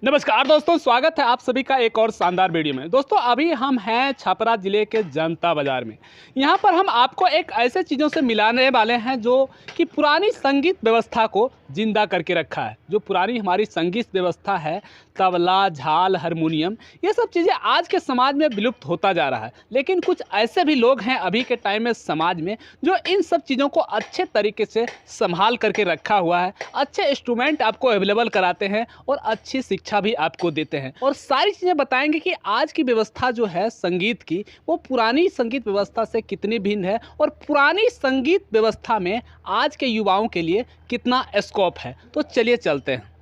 नमस्कार दोस्तों, स्वागत है आप सभी का एक और शानदार वीडियो में। दोस्तों अभी हम हैं छपरा ज़िले के जनता बाज़ार में। यहाँ पर हम आपको एक ऐसे चीज़ों से मिलाने वाले हैं जो कि पुरानी संगीत व्यवस्था को जिंदा करके रखा है। जो पुरानी हमारी संगीत व्यवस्था है, तबला, झाल, हारमोनियम, ये सब चीज़ें आज के समाज में विलुप्त होता जा रहा है। लेकिन कुछ ऐसे भी लोग हैं अभी के टाइम में समाज में जो इन सब चीज़ों को अच्छे तरीके से संभाल करके रखा हुआ है। अच्छे इंस्ट्रूमेंट आपको अवेलेबल कराते हैं और अच्छी शिक्षा भी आपको देते हैं और सारी चीज़ें बताएंगे कि आज की व्यवस्था जो है संगीत की, वो पुरानी संगीत व्यवस्था से कितनी भिन्न है और पुरानी संगीत व्यवस्था में आज के युवाओं के लिए कितना स्कोप है। तो चलिए चलते हैं।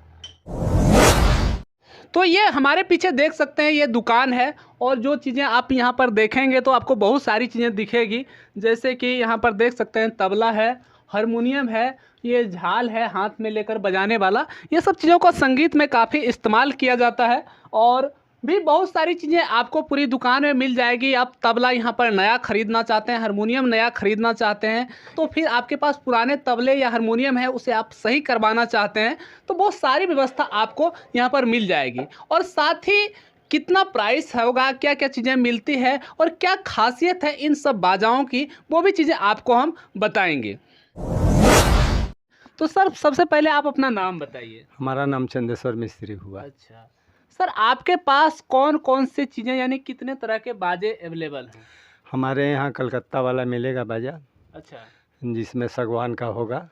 तो ये हमारे पीछे देख सकते हैं, ये दुकान है और जो चीज़ें आप यहाँ पर देखेंगे तो आपको बहुत सारी चीज़ें दिखेगी। जैसे कि यहाँ पर देख सकते हैं तबला है, हारमोनियम है, ये झाल है हाथ में लेकर बजाने वाला। ये सब चीज़ों को संगीत में काफ़ी इस्तेमाल किया जाता है और भी बहुत सारी चीज़ें आपको पूरी दुकान में मिल जाएगी। आप तबला यहाँ पर नया ख़रीदना चाहते हैं, हारमोनियम नया ख़रीदना चाहते हैं, तो फिर आपके पास पुराने तबले या हारमोनियम है उसे आप सही करवाना चाहते हैं, तो बहुत सारी व्यवस्था आपको यहाँ पर मिल जाएगी। और साथ ही कितना प्राइस होगा, क्या क्या चीज़ें मिलती है और क्या खासियत है इन सब बाजाओं की, वो भी चीज़ें आपको हम बताएंगे। तो सर सबसे पहले आप अपना नाम बताइए। हमारा नाम चंदेश्वर मिस्त्री हुआ। अच्छा सर, आपके पास कौन कौन सी चीज़ें यानी कितने तरह के बाजे अवेलेबल हैं? हमारे यहाँ कलकत्ता वाला मिलेगा बाजा, अच्छा जिसमें सागवान का होगा,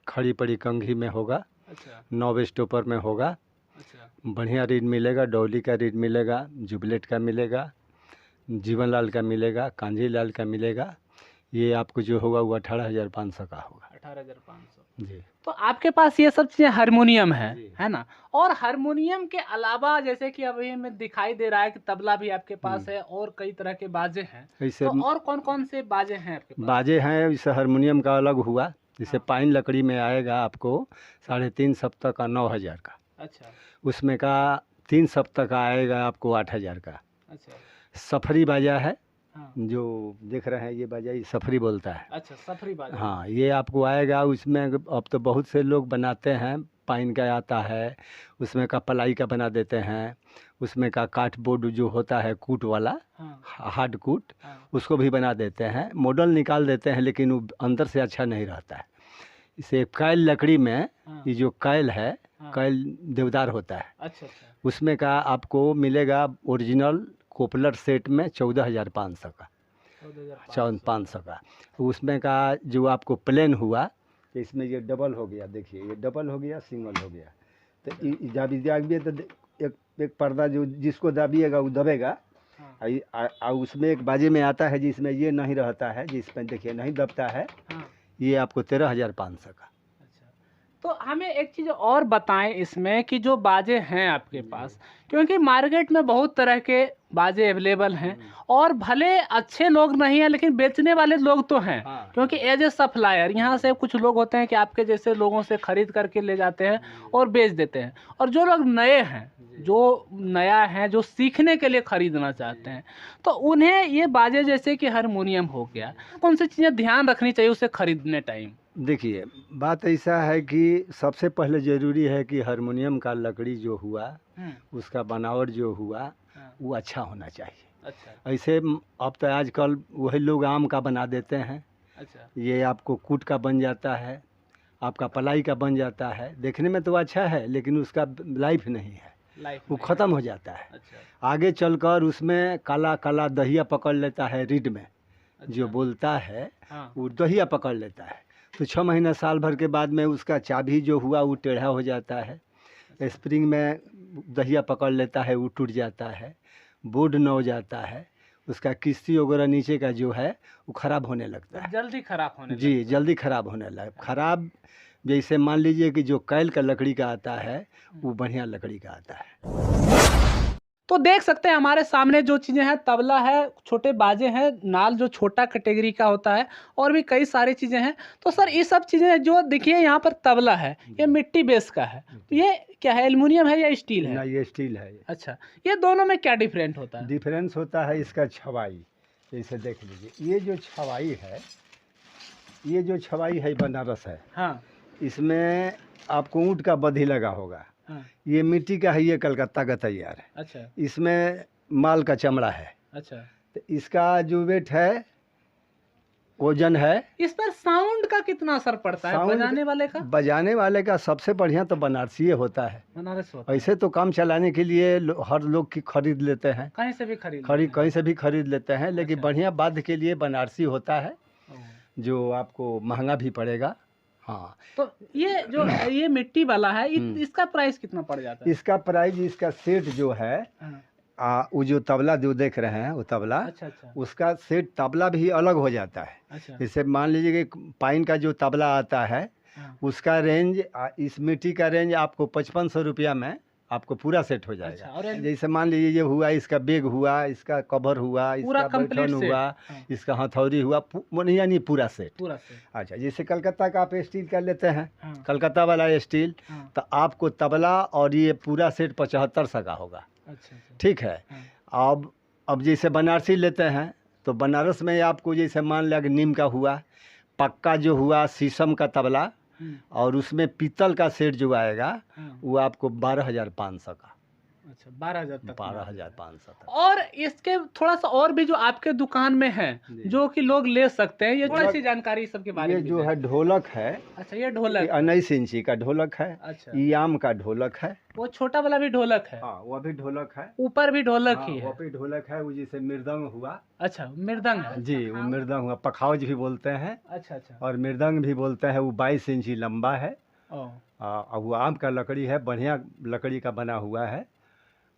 खड़ी पड़ी कंघी में होगा, अच्छा 9 स्टॉपर में होगा। अच्छा बढ़िया रीड मिलेगा, डोली का रीड मिलेगा, जुबलेट का मिलेगा, जीवन लाल का मिलेगा, कांजी लाल का मिलेगा। ये आपको जो होगा वो 18,500 का होगा। 18,500 जी। तो आपके पास ये सब चीज़ें हारमोनियम जी। है ना? और हारमोनियम के अलावा जैसे कि अभी हमें दिखाई दे रहा है कि तबला भी आपके पास है और कई तरह के बाजे हैं, ऐसे तो और कौन कौन से बाजे हैं आपके पास? बाजे हैं, जैसे हारमोनियम का अलग हुआ, जैसे हाँ। पाइन लकड़ी में आएगा आपको 3.5 सप्ताह का 9,000 का। अच्छा उसमें का 3 सप्ताह का आएगा आपको 8,000 का। अच्छा सफरी बाजा है, हाँ जो देख रहे हैं ये बाजा, ये सफरी बोलता है। अच्छा सफरी बाजा। हाँ, ये आपको आएगा। उसमें अब तो बहुत से लोग बनाते हैं, पाइन का आता है, उसमें का पलाई का बना देते हैं, उसमें का काट बोर्ड जो होता है कूट वाला, हाँ हार्ड कूट, हाँ उसको भी बना देते हैं, मॉडल निकाल देते हैं, लेकिन वो अंदर से अच्छा नहीं रहता है। इसे कैल लकड़ी में, हाँ ये जो कैल है, हाँ। कैल देवदार होता है, अच्छा अच्छा उसमें का आपको मिलेगा ओरिजिनल कोपलर सेट में 14,500 का, 500 का। उसमें का जो आपको प्लेन हुआ, तो इसमें ये डबल हो गया, देखिए ये डबल हो गया, सिंगल हो गया। तो दाबिए तो एक एक पर्दा जो जिसको दाबिएगा वो दबेगा। हाँ उसमें एक बाजे में आता है जिसमें ये नहीं रहता है, जिसमें देखिए नहीं दबता है, हाँ। ये आपको 13,500 का। अच्छा, तो हमें एक चीज़ और बताएं इसमें कि जो बाजे हैं आपके पास, क्योंकि मार्केट में बहुत तरह के बाजे अवेलेबल हैं और भले अच्छे लोग नहीं हैं लेकिन बेचने वाले लोग तो हैं। हाँ। क्योंकि एज ए सप्लायर यहाँ से कुछ लोग होते हैं कि आपके जैसे लोगों से ख़रीद करके ले जाते हैं और बेच देते हैं, और जो लोग नए हैं, जो नया है, जो सीखने के लिए ख़रीदना चाहते हैं, तो उन्हें ये बाजे जैसे कि हारमोनियम हो गया, कौन सी चीज़ें ध्यान रखनी चाहिए उसे ख़रीदने टाइम? देखिए बात ऐसा है कि सबसे पहले ज़रूरी है कि हारमोनियम का लकड़ी जो हुआ, उसका बनावट जो हुआ, हाँ। वो अच्छा होना चाहिए। अच्छा ऐसे अब तो आजकल वही लोग आम का बना देते हैं, अच्छा ये आपको कूट का बन जाता है, आपका पलाई का बन जाता है। देखने में तो अच्छा है लेकिन उसका लाइफ नहीं है, लाइफ वो में। ख़त्म हो जाता है। अच्छा आगे चलकर उसमें काला काला दहिया पकड़ लेता है रीड में, अच्छा जो बोलता है हाँ वो दहिया पकड़ लेता है। तो 6 महीना साल भर के बाद में उसका चाबी जो हुआ वो टेढ़ा हो जाता है, स्प्रिंग में दहिया पकड़ लेता है, वो टूट जाता है, बोर्ड न हो जाता है, उसका किस्ती वगैरह नीचे का जो है वो ख़राब होने लगता है। जल्दी खराब होने जी, लगता जल्दी ख़राब होने लगा। ख़राब जैसे मान लीजिए कि जो कैल का लकड़ी का आता है वो बढ़िया लकड़ी का आता है। तो देख सकते हैं हमारे सामने जो चीज़ें हैं, तबला है, छोटे बाजे हैं, नाल जो छोटा कैटेगरी का होता है, और भी कई सारी चीज़ें हैं। तो सर ये सब चीज़ें जो देखिए यहाँ पर तबला है, ये मिट्टी बेस का है, तो ये क्या है, एल्युमिनियम है या स्टील ना, है? ये स्टील है। अच्छा, ये दोनों में क्या डिफरेंट होता है? डिफरेंस होता है इसका छवाई। जैसे देख लीजिए, ये जो छवाई है, ये जो छवाई है बनारस है, हाँ इसमें आपको ऊँट का बधी लगा होगा, हाँ। ये मिट्टी का है, ये कलकत्ता का तैयार है। अच्छा इसमें माल का चमड़ा है। अच्छा। तो इसका जो वेट है, वजन है। इस पर साउंड का कितना असर पड़ता है साउंड बजाने वाले का? बजाने वाले का सबसे बढ़िया तो बनारसी होता है। बनारस होता है। ऐसे तो काम चलाने के लिए हर लोग की खरीद लेते हैं, कहीं से भी खरीद लेते हैं। कहीं से भी खरीद लेते हैं, लेकिन अच्छा। बढ़िया वाद्य के लिए बनारसी होता है, ओह। जो आपको महंगा भी पड़ेगा। हाँ, तो ये जो ये मिट्टी वाला है, हम्म। इसका प्राइस कितना पड़ जाता है? इसका प्राइस, इसका सेट जो है, हाँ। वो जो तबला जो देख रहे हैं वो तबला, अच्छा अच्छा उसका सेट तबला भी अलग हो जाता है। अच्छा। जैसे मान लीजिए कि पाइन का जो तबला आता है, हाँ। उसका रेंज, इस मिट्टी का रेंज आपको 5500 रुपया में आपको पूरा सेट हो जाएगा। अच्छा, और जैसे मान लीजिए ये हुआ, इसका बैग हुआ, इसका कवर हुआ, पूरा इसका complete बैठन set। हुआ, हाँ। इसका हथौड़ी हुआ, यानी पूरा सेट। पूरा से। अच्छा, जैसे कलकत्ता का आप स्टील का लेते हैं, हाँ। कलकत्ता वाला स्टील, हाँ। तो आपको तबला और ये पूरा सेट 7500 का होगा। अच्छा अच्छा। ठीक है। हाँ। अब जैसे बनारसी लेते हैं, तो बनारस में आपको जैसे मान लिया कि नीम का हुआ, पक्का जो हुआ, शीशम का तबला, और उसमें पीतल का सेट जो आएगा, हाँ। वो आपको 12,500 का। अच्छा, 12,000 तक। 12,500 का। और इसके थोड़ा सा और भी जो आपके दुकान में है, जी। जो कि लोग ले सकते हैं, ये थोड़ी सी जानकारी सबके बारे ये में जो दीजिए। है ढोलक है, अच्छा, ये ढोलक। 19 इंची का ढोलक है। अच्छा, ये आम का ढोलक है। वो छोटा वाला भी ढोलक है? हाँ, वो भी ढोलक है। ऊपर भी ढोलक हाँ, ही है? वो भी ढोलक है। वो जैसे मृदंग हुआ। अच्छा, मृदंग है। जी, वो मृदंग हुआ, पखावज भी बोलते हैं, अच्छा अच्छा। और मृदंग भी बोलते हैं। वो 22 इंची लंबा है। ओ। और वो आम का लकड़ी है, बढ़िया लकड़ी का बना हुआ है।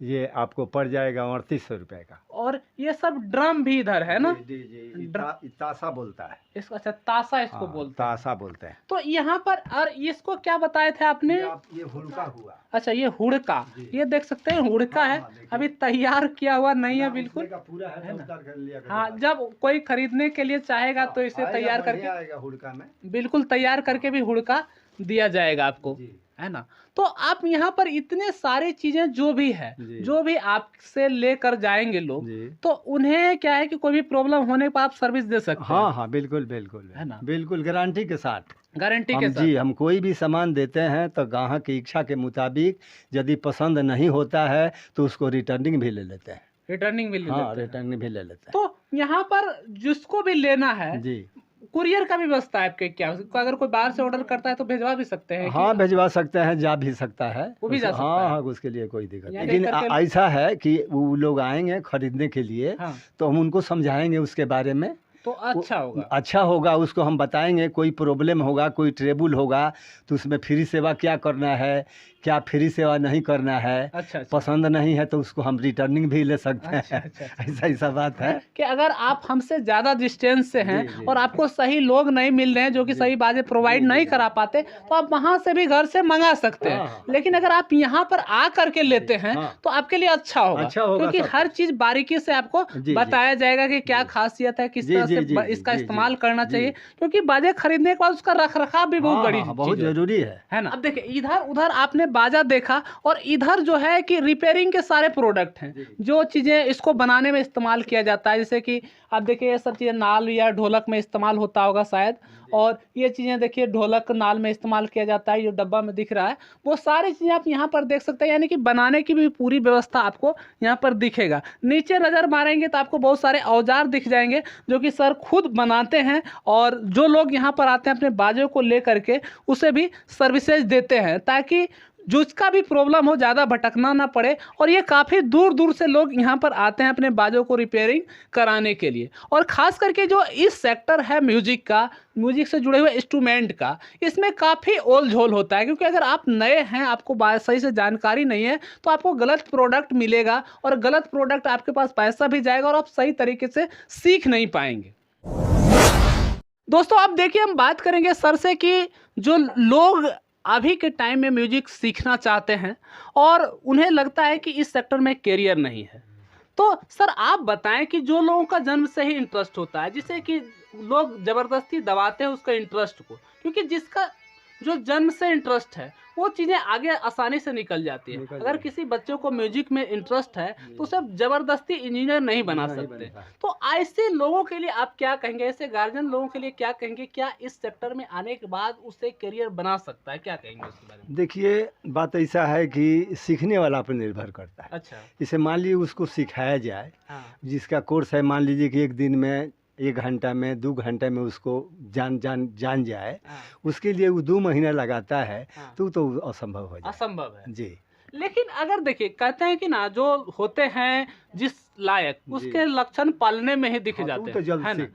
ये आपको पड़ जाएगा 3800 रुपये का। और ये सब ड्रम भी इधर है ना? जी जी, ताशा बोलता है इसको, अच्छा, ताशा इसको हाँ, बोलते हैं। ताशा बोलते हैं। तो यहाँ पर, और इसको क्या बताए थे आपने? ये हुड़का हुआ। अच्छा, ये हुड़का। जी। ये देख सकते हैं, हुड़का है। हाँ, देखिए। अभी तैयार किया हुआ नहीं है बिल्कुल। उसमें का पूरा है ना? उतार कर लिया करेगा। हाँ, जब कोई खरीदने के लिए चाहेगा तो इसे आएगा, तैयार बढ़िया करके, आएगा हुड़का में। बिल्कुल तैयार करके भी हुड़का दिया जाएगा आपको, जी। है ना? तो आप यहाँ पर इतने सारे चीजें जो भी है, जी। जो भी आपसे लेकर जाएंगे लोग, जी। तो उन्हें क्या है कि कोई भी प्रॉब्लम होने पर आप सर्विस दे सकते हैं। हाँ हाँ, बिल्कुल बिल्कुल, है ना? बिल्कुल गारंटी के साथ। गारंटी के साथ। जी, हम कोई भी सामान देते हैं तो ग्राहक की इच्छा के मुताबिक, यदि पसंद नहीं होता है तो उसको रिटर्निंग भी ले लेते हैं। रिटर्निंग भी ले हाँ, लेते हैं। रिटर्निंग भी ले लेते हैं। तो यहाँ पर जिसको भी लेना है, जी, कुरियर का भी व्यवस्था है आपके क्या? अगर कोई बाहर से ऑर्डर करता है तो भेजवा भी सकते हैं? हाँ, भिजवा सकते हैं, जा भी सकता है। वो भी जा सकता हाँ है। हाँ, उसके लिए कोई दिक्कत नहीं। यहाँ लेकिन लेकर के- ऐसा है कि वो लोग आएंगे खरीदने के लिए, हाँ, तो हम उनको समझाएंगे उसके बारे में। तो अच्छा होगा। अच्छा होगा, उसको हम बताएंगे। कोई प्रॉब्लम होगा, कोई ट्रबल होगा, तो उसमें फ्री सेवा क्या करना है, क्या फ्री सेवा नहीं करना है। अच्छा अच्छा। पसंद नहीं है तो उसको हम रिटर्निंग भी ले सकते अच्छा, हैं। अच्छा, अच्छा। ऐसा ऐसा बात है कि अगर आप हमसे ज़्यादा डिस्टेंस से हैं जी, जी, और जी। आपको सही लोग नहीं मिल रहे हैं जो कि जी। सही बातें प्रोवाइड जी, जी, नहीं जी। करा पाते, तो आप वहाँ से भी घर से मंगा सकते हैं। हाँ, हाँ। लेकिन अगर आप यहाँ पर आ करके लेते हैं हाँ। तो आपके लिए अच्छा होगा, अच्छा होगा, क्योंकि सब हर चीज़ बारीकी से आपको जी, जी। बताया जाएगा कि क्या खासियत है, किस जी, तरह जी, से जी, जी, इसका जी, इस्तेमाल जी। करना जी। चाहिए, क्योंकि बाजे खरीदने के बाद उसका रख रखाव भी बहुत हाँ, बड़ी हाँ, बहुत चीज़ है। जरूरी है ना? अब देखिए, इधर उधर आपने बाजा देखा, और इधर जो है कि रिपेयरिंग के सारे प्रोडक्ट हैं, जी। जो चीज़ें इसको बनाने में इस्तेमाल किया जाता है। जैसे कि आप देखिए, ये सब चीज़ें नाल या ढोलक में इस्तेमाल होता होगा शायद, और ये चीज़ें देखिए ढोलक नाल में इस्तेमाल किया जाता है। जो डब्बा में दिख रहा है, वो सारी चीज़ें आप यहाँ पर देख सकते हैं, यानी कि बनाने की भी पूरी व्यवस्था आपको यहाँ पर दिखेगा। नीचे नज़र मारेंगे तो आपको बहुत सारे औजार दिख जाएंगे जो कि सर खुद बनाते हैं, और जो लोग यहाँ पर आते हैं अपने बाजों को ले करके उसे भी सर्विसेज देते हैं, ताकि जिसका भी प्रॉब्लम हो ज़्यादा भटकना ना पड़े। और ये काफ़ी दूर दूर से लोग यहाँ पर आते हैं अपने बाजों को रिपेयरिंग कराने के लिए। और ख़ास करके जो इस सेक्टर है म्यूजिक का, म्यूजिक से जुड़े हुए इंस्ट्रूमेंट का, इसमें काफ़ी ओल झोल होता है, क्योंकि अगर आप नए हैं, आपको सही से जानकारी नहीं है, तो आपको गलत प्रोडक्ट मिलेगा, और गलत प्रोडक्ट आपके पास पैसा भी जाएगा, और आप सही तरीके से सीख नहीं पाएंगे। दोस्तों, अब देखिए, हम बात करेंगे सर से कि जो लोग अभी के टाइम में म्यूजिक सीखना चाहते हैं और उन्हें लगता है कि इस सेक्टर में कैरियर नहीं है, तो सर आप बताएं कि जो लोगों का जन्म से ही इंटरेस्ट होता है, जिसे कि लोग ज़बरदस्ती दबाते हैं उसका इंटरेस्ट को, क्योंकि जिसका जो जन्म से इंटरेस्ट है वो चीज़ें आगे आसानी से निकल जाती है। अगर किसी बच्चों को म्यूजिक में इंटरेस्ट है तो उसे जबरदस्ती इंजीनियर नहीं बना सकते। तो ऐसे लोगों के लिए आप क्या कहेंगे, ऐसे गार्जियन लोगों के लिए क्या कहेंगे, क्या इस सेक्टर में आने के बाद उसे करियर बना सकता है, क्या कहेंगे उसके बारे में? देखिए, बात ऐसा है कि सीखने वाला पर निर्भर करता है। अच्छा। जैसे मान लीजिए उसको सिखाया जाए, हाँ। जिसका कोर्स है, मान लीजिए कि एक दिन में 1 घंटा में 2 घंटे में उसको जान जाए, हाँ। उसके लिए वो 2 महीना लगाता है, हाँ। तो असंभव हो जाए। असंभव है जी। लेकिन अगर देखिए कहते हैं कि ना जो होते हैं जिस लायक उसके लक्षण पालने में ही दिख हाँ, जाते तो हैं, है ना?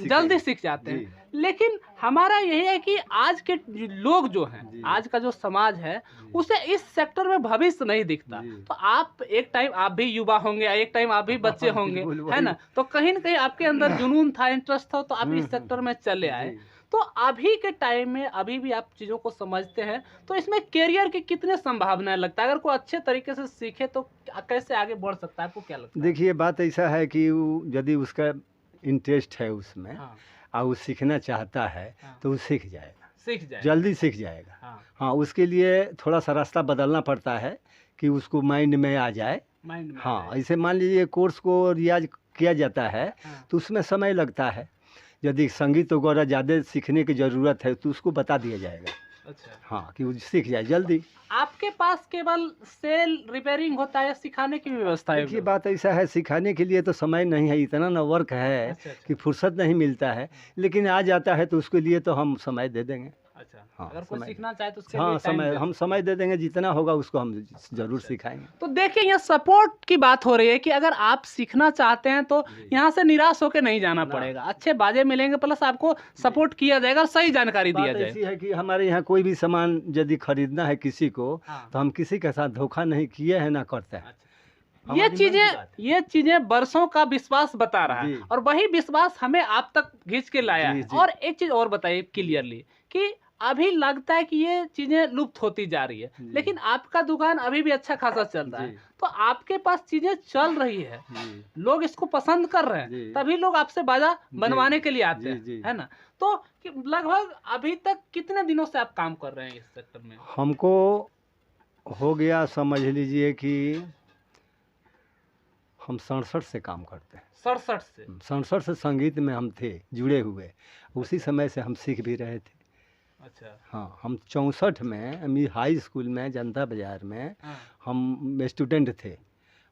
जल्दी सीख जाते हैं। लेकिन हमारा यही है कि आज के लोग जो हैं, आज का जो समाज है उसे इस सेक्टर में भविष्य नहीं दिखता। तो आप एक टाइम आप भी युवा होंगे, एक टाइम आप भी बच्चे होंगे, है ना? तो कहीं ना कहीं आपके अंदर जुनून था, इंटरेस्ट था, तो आप इस सेक्टर में चले आए। तो अभी के टाइम में अभी भी आप चीज़ों को समझते हैं, तो इसमें करियर की कितने संभावनाएं लगता है? अगर कोई अच्छे तरीके से सीखे तो कैसे आगे बढ़ सकता है, आपको क्या लगता है? देखिए, बात ऐसा है कि यदि उसका इंटरेस्ट है उसमें, हाँ। और वो सीखना चाहता है, हाँ। तो वो सीख जाएगा, जल्दी सीख जाएगा। हाँ। हाँ, उसके लिए थोड़ा सा रास्ता बदलना पड़ता है कि उसको माइंड में आ जाए। माइंड में हाँ, ऐसे मान लीजिए कोर्स को रियाज किया जाता है, हाँ। तो उसमें समय लगता है। यदि संगीत वगैरह ज़्यादा सीखने की ज़रूरत है तो उसको बता दिया जाएगा। अच्छा। हाँ, कि वो सीख जाए जल्दी। आपके पास केवल सेल रिपेयरिंग होता है या सिखाने की भी व्यवस्था है? देखिए, बात ऐसा है, सिखाने के लिए तो समय नहीं है, इतना ना वर्क है अच्छा। कि फुर्सत नहीं मिलता है, लेकिन आ जाता है तो उसके लिए तो हम समय दे देंगे। अच्छा। हाँ, अगर कोई समय सीखना चाहे तो उसके हाँ, लिए टाइम समय हम समय दे देंगे, जितना होगा उसको हम ज़रूर सिखाएंगे। तो देखिए यहाँ सपोर्ट की बात हो रही है कि अगर आप सीखना चाहते हैं तो यहाँ से निराश होकर नहीं जाना पड़ेगा, अच्छे बाजे मिलेंगे, प्लस आपको सपोर्ट किया जाएगा और सही जानकारी दिया बात जाएगा। ऐसी है कि हमारे यहाँ कोई भी सामान यदि खरीदना है किसी को, हाँ। तो हम किसी के साथ धोखा नहीं किए हैं, ना करते हैं। ये चीजें बरसों का विश्वास बता रहा है, और वही विश्वास हमें आप तक खींच के लाया है। और एक चीज और बताइए क्लियरली कि अभी लगता है कि ये चीजें लुप्त होती जा रही है, लेकिन आपका दुकान अभी भी अच्छा खासा चल रहा है, तो आपके पास चीजें चल रही है, लोग इसको पसंद कर रहे हैं, तभी लोग आपसे बाजा बनवाने के लिए आते हैं, है ना? तो लगभग अभी तक कितने दिनों से आप काम कर रहे हैं इस सेक्टर में? हमको हो गया, समझ लीजिए कि हम 67 से काम करते हैं। 67 से संगीत में हम थे जुड़े हुए, उसी समय से हम सीख भी रहे थे। अच्छा। हाँ, हम 64 में हम हाई स्कूल में जनता बाज़ार में हम स्टूडेंट थे,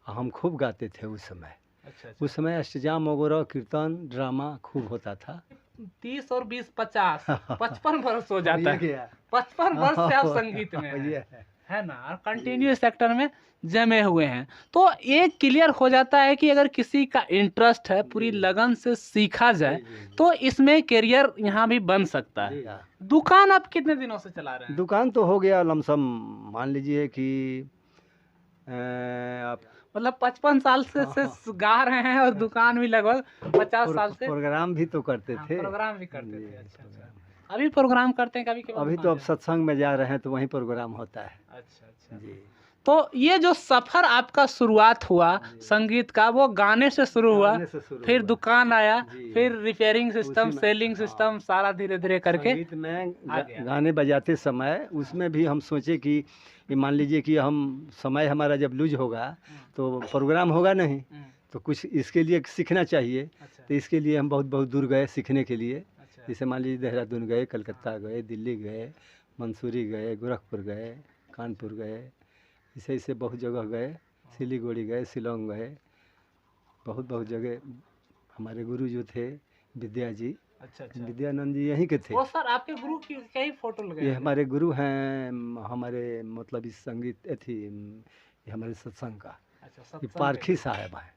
हम खूब गाते थे उस समय। अच्छा। उस समय अष्टजाम वगैरह, कीर्तन, ड्रामा खूब होता था। 30 और 20 50 55 वर्ष हो जाता है। 55 वर्ष से आप संगीत में है ना, और कंटिन्यू सेक्टर में जमे हुए हैं। तो ये क्लियर हो जाता है कि अगर किसी का इंटरेस्ट है, पूरी लगन से सीखा जाए तो इसमें करियर यहाँ भी बन सकता है। दुकान आप कितने दिनों से चला रहे हैं? दुकान तो हो गया लमसम, मान लीजिए कि आप मतलब 55 साल से गा रहे हैं, और दुकान भी लगभग 50 साल से। प्रोग्राम भी तो करते थे। प्रोग्राम भी करते थे। अच्छा। अभी प्रोग्राम करते हैं कभी? अभी तो अब सत्संग में जा रहे हैं तो वहीं प्रोग्राम होता है। अच्छा जी। तो ये जो सफ़र आपका शुरुआत हुआ संगीत का, वो गाने से शुरू हुआ, फिर दुकान आया, फिर रिपेयरिंग सिस्टम, सेलिंग सिस्टम, सारा धीरे धीरे करके संगीत में गाने बजाते समय उसमें भी हम सोचे कि मान लीजिए कि हम समय हमारा जब लूज होगा तो प्रोग्राम होगा नहीं, तो कुछ इसके लिए सीखना चाहिए। तो इसके लिए हम बहुत बहुत दूर गए सीखने के लिए। जैसे मान लीजिए देहरादून गए, कलकत्ता गए, दिल्ली गए, मंसूरी गए, गोरखपुर गए, कानपुर गए, ऐसे बहुत जगह गए, सिलीगुड़ी गए, शिलोंग गए, बहुत जगह। हमारे गुरु जो थे विद्या जी, विद्यानंद जी यहीं के थे। वो सर आपके गुरु की कई फोटो लगे? ये हमारे गुरु हैं, हमारे मतलब इस संगीत थी, हमारे सत्संग का। ये पारखी साहब हैं।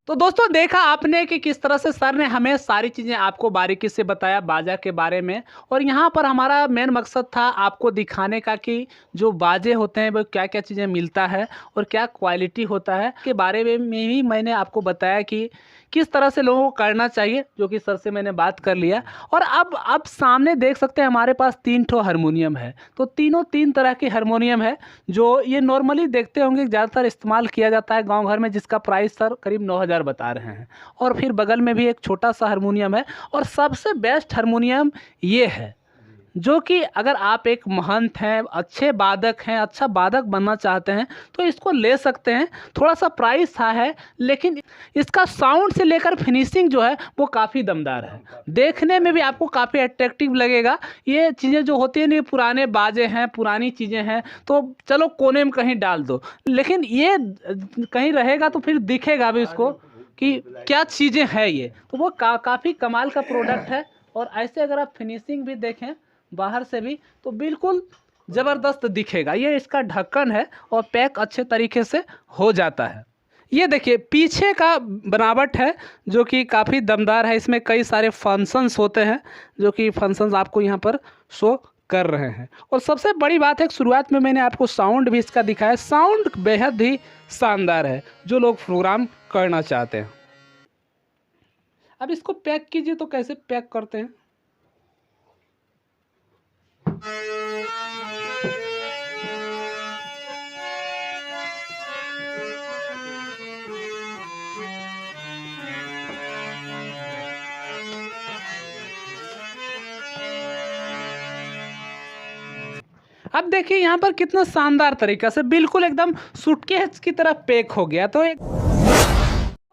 तो दोस्तों देखा आपने कि किस तरह से सर ने हमें सारी चीज़ें आपको बारीकी से बताया बाजा के बारे में, और यहाँ पर हमारा मेन मकसद था आपको दिखाने का कि जो बाजे होते हैं वो क्या क्या चीज़ें मिलता है और क्या क्वालिटी होता है के बारे में ही मैंने आपको बताया कि किस तरह से लोगों को करना चाहिए, जो कि सर से मैंने बात कर लिया। और अब सामने देख सकते हैं हमारे पास 3 ठो हारमोनियम है, तो तीनों 3 तरह के हारमोनियम है, जो ये नॉर्मली देखते होंगे ज़्यादातर इस्तेमाल किया जाता है गांव घर में, जिसका प्राइस सर करीब 9000 बता रहे हैं। और फिर बगल में भी एक छोटा सा हारमोनियम है, और सबसे बेस्ट हारमोनियम ये है जो कि अगर आप एक महंत हैं, अच्छे वादक हैं, अच्छा वादक बनना चाहते हैं तो इसको ले सकते हैं। थोड़ा सा प्राइस है लेकिन इसका साउंड से लेकर फिनिशिंग जो है वो काफ़ी दमदार है, देखने में भी आपको काफ़ी अट्रैक्टिव लगेगा। ये चीज़ें जो होती हैं ना, पुराने बाजे हैं, पुरानी चीज़ें हैं तो चलो कोने में कहीं डाल दो, लेकिन ये कहीं रहेगा तो फिर दिखेगा भी उसको कि क्या चीज़ें हैं ये, तो वो काफ़ी कमाल का प्रोडक्ट है। और ऐसे अगर आप फिनिशिंग भी देखें बाहर से भी तो बिल्कुल ज़बरदस्त दिखेगा। ये इसका ढक्कन है और पैक अच्छे तरीके से हो जाता है। ये देखिए पीछे का बनावट है जो कि काफ़ी दमदार है। इसमें कई सारे फंक्शंस होते हैं जो कि फंक्शंस आपको यहाँ पर शो कर रहे हैं। और सबसे बड़ी बात है, शुरुआत में मैंने आपको साउंड भी इसका दिखाया, साउंड बेहद ही शानदार है जो लोग प्रोग्राम करना चाहते हैं। अब इसको पैक कीजिए, तो कैसे पैक करते हैं? अब देखिए यहाँ पर कितना शानदार तरीका से बिल्कुल एकदम सूटकेस की तरह पैक हो गया। तो एक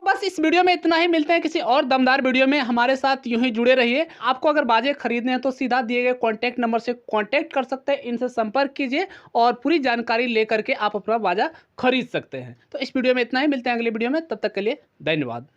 बस इस वीडियो में इतना ही, मिलते हैं किसी और दमदार वीडियो में। हमारे साथ यूं ही जुड़े रहिए। आपको अगर बाजे खरीदने हैं तो सीधा दिए गए कॉन्टैक्ट नंबर से कॉन्टैक्ट कर सकते हैं, इनसे संपर्क कीजिए और पूरी जानकारी लेकर के आप अपना बाजा खरीद सकते हैं। तो इस वीडियो में इतना ही, मिलते हैं अगले वीडियो में, तब तक के लिए धन्यवाद।